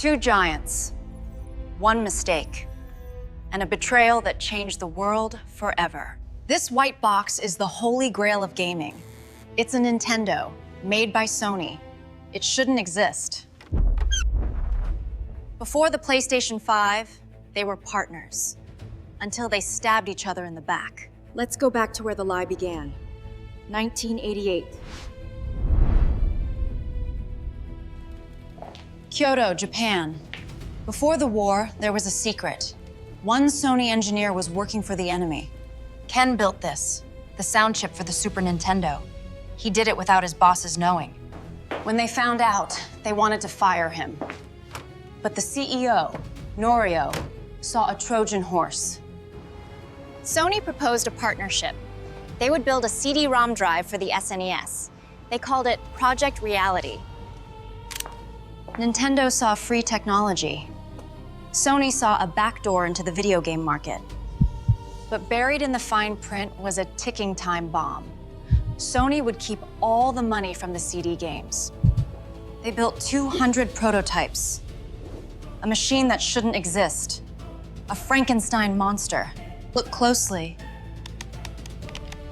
Two giants, one mistake, and a betrayal that changed the world forever. This white box is the holy grail of gaming. It's a Nintendo, made by Sony. It shouldn't exist. Before the PlayStation 5, they were partners, until they stabbed each other in the back. Let's go back to where the lie began. 1988. Kyoto, Japan. Before the war, there was a secret. One Sony engineer was working for the enemy. Ken built this, the sound chip for the Super Nintendo. He did it without his bosses knowing. When they found out, they wanted to fire him. But the CEO, Norio, saw a Trojan horse. Sony proposed a partnership. They would build a CD-ROM drive for the SNES. They called it Project Reality. Nintendo saw free technology. Sony saw a backdoor into the video game market. But buried in the fine print was a ticking time bomb. Sony would keep all the money from the CD games. They built 200 prototypes. A machine that shouldn't exist. A Frankenstein monster. Look closely.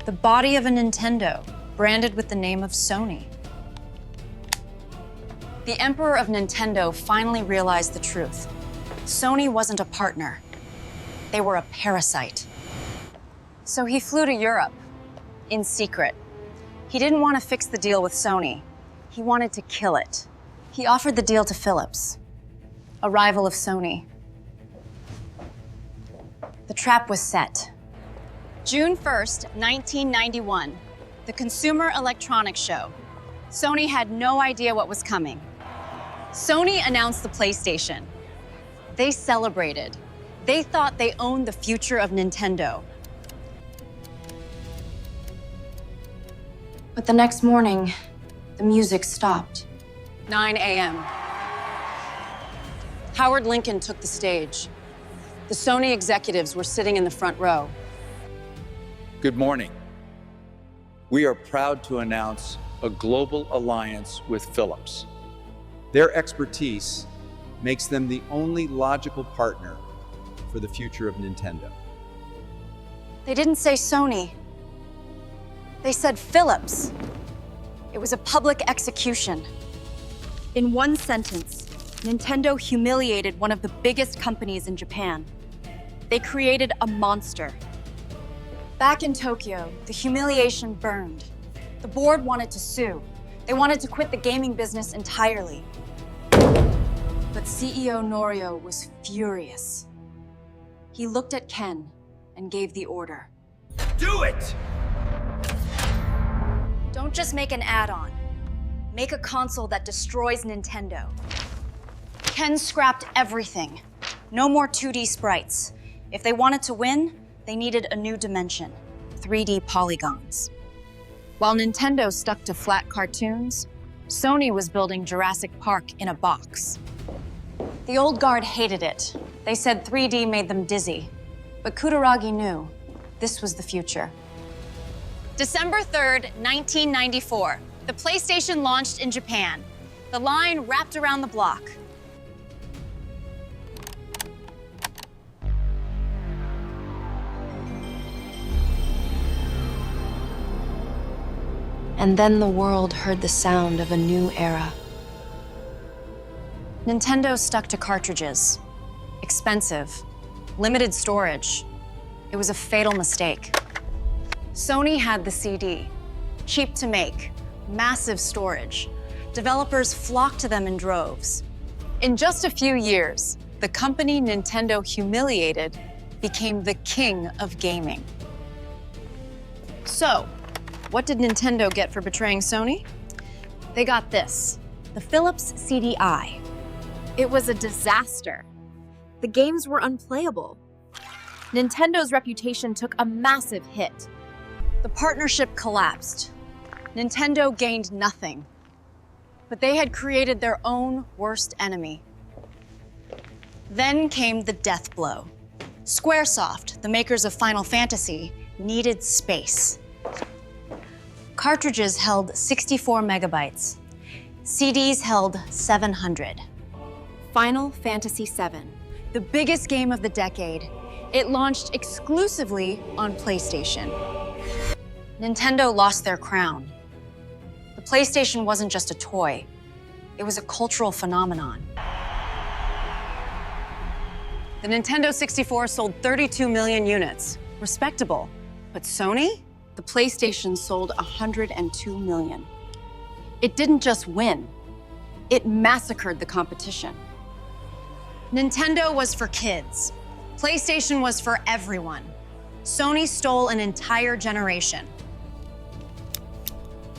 The body of a Nintendo, branded with the name of Sony. The Emperor of Nintendo finally realized the truth. Sony wasn't a partner. They were a parasite. So he flew to Europe, in secret. He didn't want to fix the deal with Sony. He wanted to kill it. He offered the deal to Philips, a rival of Sony. The trap was set. June 1st, 1991, the Consumer Electronics Show. Sony had no idea what was coming. Sony announced the PlayStation. They celebrated. They thought they owned the future of Nintendo. But the next morning, the music stopped. 9 a.m. Howard Lincoln took the stage. The Sony executives were sitting in the front row. Good morning. We are proud to announce a global alliance with Philips. Their expertise makes them the only logical partner for the future of Nintendo. They didn't say Sony. They said Philips. It was a public execution. In one sentence, Nintendo humiliated one of the biggest companies in Japan. They created a monster. Back in Tokyo, the humiliation burned. The board wanted to sue. They wanted to quit the gaming business entirely. But CEO Norio was furious. He looked at Ken and gave the order. Do it! Don't just make an add-on. Make a console that destroys Nintendo. Ken scrapped everything. No more 2D sprites. If they wanted to win, they needed a new dimension, 3D polygons. While Nintendo stuck to flat cartoons, Sony was building Jurassic Park in a box. The old guard hated it. They said 3D made them dizzy. But Kutaragi knew this was the future. December 3rd, 1994, the PlayStation launched in Japan. The line wrapped around the block. And then the world heard the sound of a new era. Nintendo stuck to cartridges. Expensive, limited storage. It was a fatal mistake. Sony had the CD, cheap to make, massive storage. Developers flocked to them in droves. In just a few years, the company Nintendo humiliated became the king of gaming. So, what did Nintendo get for betraying Sony? They got this, the Philips CD-i. It was a disaster. The games were unplayable. Nintendo's reputation took a massive hit. The partnership collapsed. Nintendo gained nothing. But they had created their own worst enemy. Then came the death blow. Squaresoft, the makers of Final Fantasy, needed space. Cartridges held 64 megabytes. CDs held 700. Final Fantasy VII. The biggest game of the decade. It launched exclusively on PlayStation. Nintendo lost their crown. The PlayStation wasn't just a toy. It was a cultural phenomenon. The Nintendo 64 sold 32 million units. Respectable. But Sony? The PlayStation sold 102 million. It didn't just win, it massacred the competition. Nintendo was for kids. PlayStation was for everyone. Sony stole an entire generation.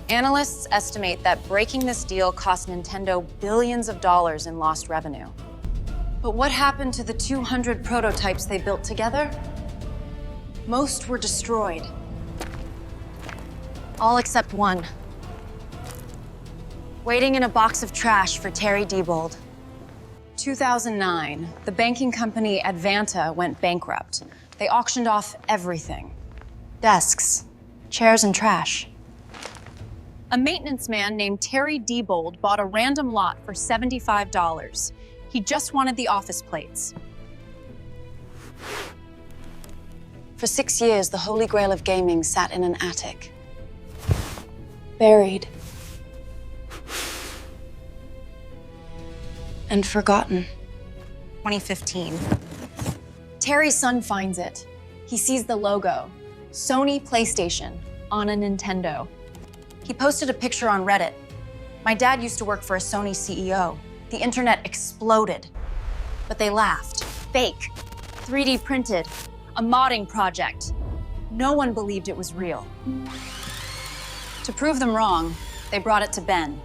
Analysts estimate that breaking this deal cost Nintendo billions of dollars in lost revenue. But what happened to the 200 prototypes they built together? Most were destroyed. All except one. Waiting in a box of trash for Terry Diebold. 2009, the banking company Advanta went bankrupt. They auctioned off everything. Desks, chairs, and trash. A maintenance man named Terry Diebold bought a random lot for $75. He just wanted the office plates. For 6 years, the holy grail of gaming sat in an attic. Buried. And forgotten. 2015. Terry's son finds it. He sees the logo, Sony PlayStation, on a Nintendo. He posted a picture on Reddit. My dad used to work for a Sony CEO. The internet exploded. But they laughed. Fake. 3D printed. A modding project. No one believed it was real. To prove them wrong, they brought it to Ben,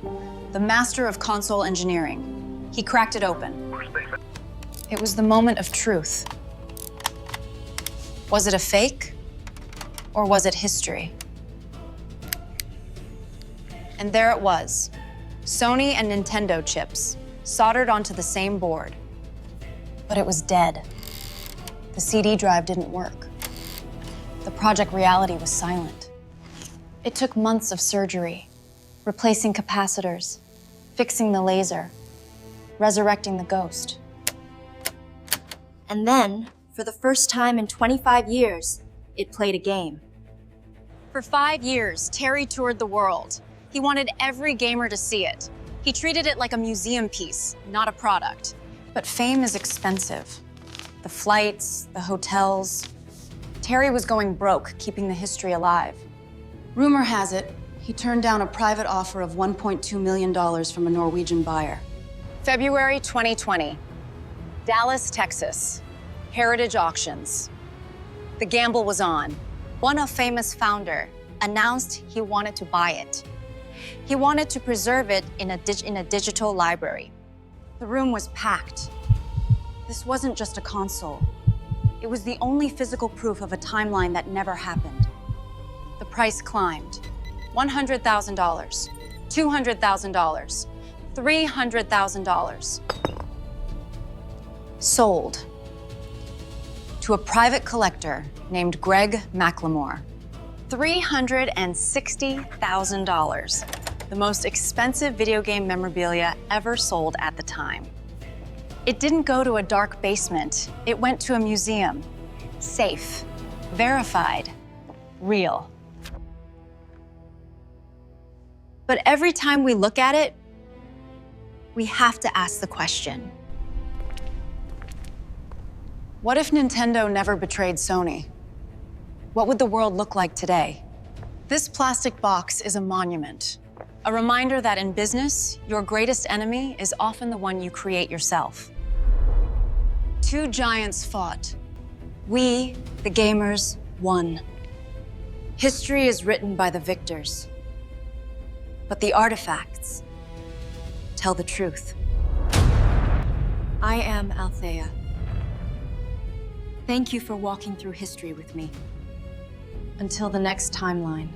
the master of console engineering. He cracked it open. It was the moment of truth. Was it a fake? Or was it history? And there it was, Sony and Nintendo chips, soldered onto the same board. But it was dead. The CD drive didn't work. The Project Reality was silent. It took months of surgery, replacing capacitors, fixing the laser, resurrecting the ghost. And then, for the first time in 25 years, it played a game. For 5 years, Terry toured the world. He wanted every gamer to see it. He treated it like a museum piece, not a product. But fame is expensive. The flights, the hotels. Terry was going broke, keeping the history alive. Rumor has it, he turned down a private offer of $1.2 million from a Norwegian buyer. February 2020, Dallas, Texas, Heritage Auctions. The gamble was on. One of famous founder announced he wanted to buy it. He wanted to preserve it in a digital library. The room was packed. This wasn't just a console. It was the only physical proof of a timeline that never happened. The price climbed. $100,000, $200,000, $300,000. Sold to a private collector named Greg McLemore. $360,000, the most expensive video game memorabilia ever sold at the time. It didn't go to a dark basement. It went to a museum. Safe, verified, real. But every time we look at it, we have to ask the question, what if Nintendo never betrayed Sony? What would the world look like today? This plastic box is a monument, a reminder that in business, your greatest enemy is often the one you create yourself. Two giants fought. We, the gamers, won. History is written by the victors, but the artifacts tell the truth. I am Althea. Thank you for walking through history with me. Until the next timeline.